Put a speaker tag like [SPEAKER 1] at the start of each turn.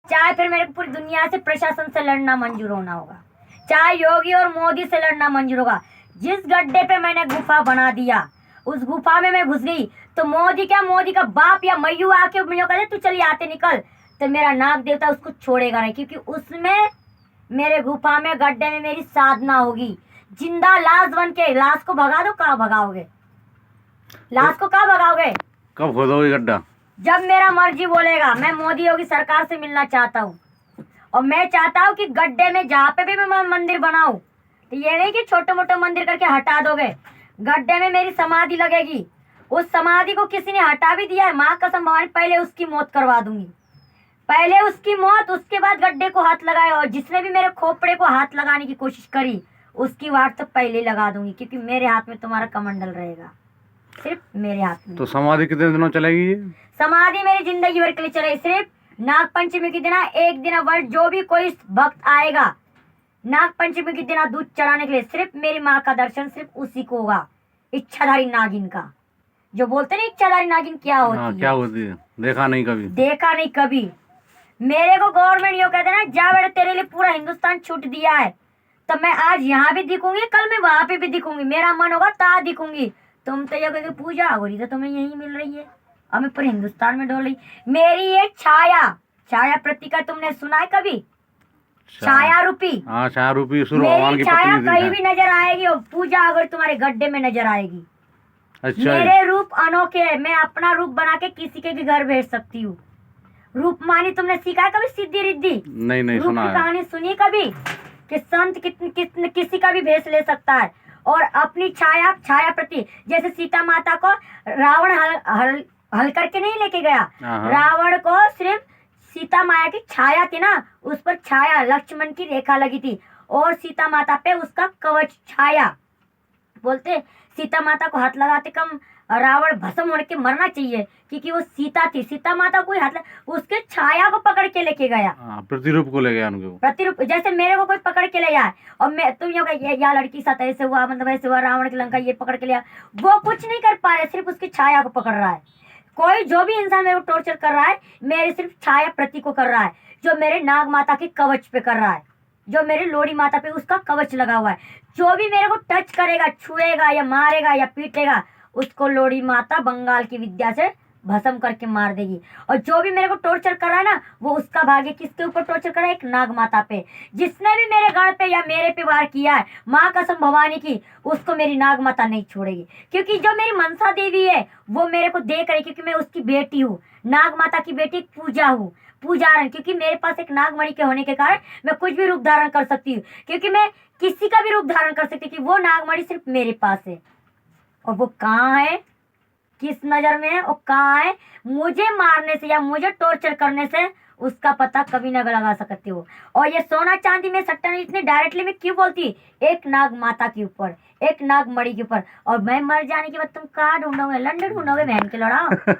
[SPEAKER 1] चाहे फिर मेरे को पूरी दुनिया से प्रशासन से लड़ना मंजूर होना होगा, चाहे योगी और मोदी से लड़ना मंजूर होगा। जिस गड्ढे पे मैंने गुफा बना दिया उस गुफा में मैं घुस गई तो मोदी का बाप या मयू आके मुझे कहते तू चलिए आते निकल, तो मेरा नाग देवता उसको छोड़ेगा नहीं, क्योंकि उसमें मेरे गुफा में गड्ढे में मेरी साधना होगी। जिंदा लाश बन के लाश को भगा दो, कहाँ भगाओगे लाश को, कहाँ भगाओगे?
[SPEAKER 2] कब खोदोगे गड्ढा?
[SPEAKER 1] जब मेरा मर्जी बोलेगा। मैं मोदी योगी सरकार से मिलना चाहता हूँ और मैं चाहता हूँ कि गड्ढे में जहाँ पे भी मैं मंदिर बनाऊं तो ये नहीं कि छोटे मोटे मंदिर करके हटा दोगे। गड्ढे में मेरी समाधि लगेगी, उस समाधि को किसी ने हटा भी दिया है, माँ कसम भवानी पहले उसकी मौत करवा दूंगी, पहले उसकी मौत, उसके बाद गड्ढे को हाथ लगाए। और जिसने भी मेरे खोपड़े को हाथ लगाने की कोशिश करी उसकी वाट तो पहले लगा दूंगी, क्योंकि मेरे हाथ में तुम्हारा कमंडल रहेगा, सिर्फ मेरे हाथ में।
[SPEAKER 2] तो समाधि कितने दिनों चलेगी ये?
[SPEAKER 1] समाधि मेरी जिंदगी भर के लिए चलेगी। सिर्फ नाग पंचमी के दिन एक दिन वर्ष जो भी कोई भक्त आएगा नाग पंचमी के दिन दूध चढ़ाने के लिए, सिर्फ मेरी माँ का दर्शन सिर्फ उसी को होगा, इच्छाधारी नागिन का। जो बोलते नहीं इच्छाधारी नागिन क्या होती है?
[SPEAKER 2] क्या होती है? देखा नहीं कभी,
[SPEAKER 1] देखा नहीं कभी। मेरे को गवर्नमेंट यो कहते ना, जा बेटा तेरे लिए पूरा हिंदुस्तान छूट दिया है, तो मैं आज यहाँ भी दिखूंगी, कल मैं वहां पे भी दिखूंगी, मेरा मन होगा ता दिखूंगी। तुम तो ये कहोगे पूजा हो रही तो तुम्हें यही मिल रही है, अब मैं पूरे हिंदुस्तान में डोल रही। मेरी ये छाया प्रतीका तुमने सुना है कभी? छाया रूपी,
[SPEAKER 2] हाँ छाया रूपी भगवान की
[SPEAKER 1] छाया कहीं भी नजर आएगी और पूजा अगर तुम्हारे गड्ढे में नजर आएगी।
[SPEAKER 2] अच्छा,
[SPEAKER 1] मेरे रूप अनोखे है, मैं अपना रूप बना के किसी के भी घर भेज सकती हूँ। रूपमानी तुमने सीखा है कभी? सिद्धि रिद्धि
[SPEAKER 2] नहीं
[SPEAKER 1] रूप
[SPEAKER 2] सुना
[SPEAKER 1] की कहानी सुनी कभी? कि संत किसी का भी भेष ले सकता है। और अपनी छाया प्रति, जैसे सीता माता को रावण हल करके नहीं लेके गया, रावण को सिर्फ सीता माया की छाया थी ना, उस पर छाया लक्ष्मण की रेखा लगी थी और सीता माता पे उसका कवच छाया। बोलते सीता माता को हाथ लगाते कम रावण भस्म होने के मरना चाहिए, क्योंकि वो सीता थी, सीता माता को हाथ उसके छाया को पकड़ के लेके गया,
[SPEAKER 2] प्रतिरूप को ले गया उनको।
[SPEAKER 1] प्रतिरूप जैसे मेरे को कोई पकड़ के ले जाए और मैं तुम या लड़की साथ ऐसे हुआ, मतलब ऐसे हुआ, रावण की लंका ये पकड़ के लिया, वो कुछ नहीं कर पा रहे, सिर्फ उसकी छाया को पकड़ रहा है। कोई जो भी इंसान मेरे को टॉर्चर कर रहा है मेरे सिर्फ छाया प्रति को कर रहा है, जो मेरे नाग माता के कवच पे कर रहा है, जो मेरे लोड़ी माता पे उसका कवच लगा हुआ है। जो भी मेरे को टच करेगा, छुएगा या मारेगा या पीटेगा, उसको लोड़ी माता बंगाल की विद्या से भस्म करके मार देगी। और जो भी मेरे को टॉर्चर कर रहा है ना, वो उसका भाग्य किसके ऊपर टॉर्चर कर रहा है? एक नाग माता पे। जिसने भी मेरे गढ़ पे या मेरे पे वार किया है, माँ कसम भवानी की, उसको मेरी नाग माता नहीं छोड़ेगी, क्योंकि जो मेरी मनसा देवी है वो मेरे को देख रही, क्योंकि मैं उसकी बेटी हूँ, नाग माता की बेटी पूजा हूँ, पूजारण, क्योंकि मेरे पास एक नागमणि के होने के कारण मैं कुछ भी रूप धारण कर सकती हूँ, क्योंकि मैं किसी का भी रूप धारण कर सकती हूँ, कि वो नागमणि सिर्फ मेरे पास है। और वो कहाँ है, किस नजर में है और कहाँ है, मुझे मारने से या मुझे टॉर्चर करने से उसका पता कभी न लगा सकती हो। और ये सोना चांदी में सट्टा नहीं, इतने डायरेक्टली में क्यों बोलती? एक नाग माता के ऊपर, एक नाग मणि के ऊपर। और मैं मर जाने के बाद तुम कहाँ ढूंढोगे? लंदन ढूंढोगे बहन के लड़ा।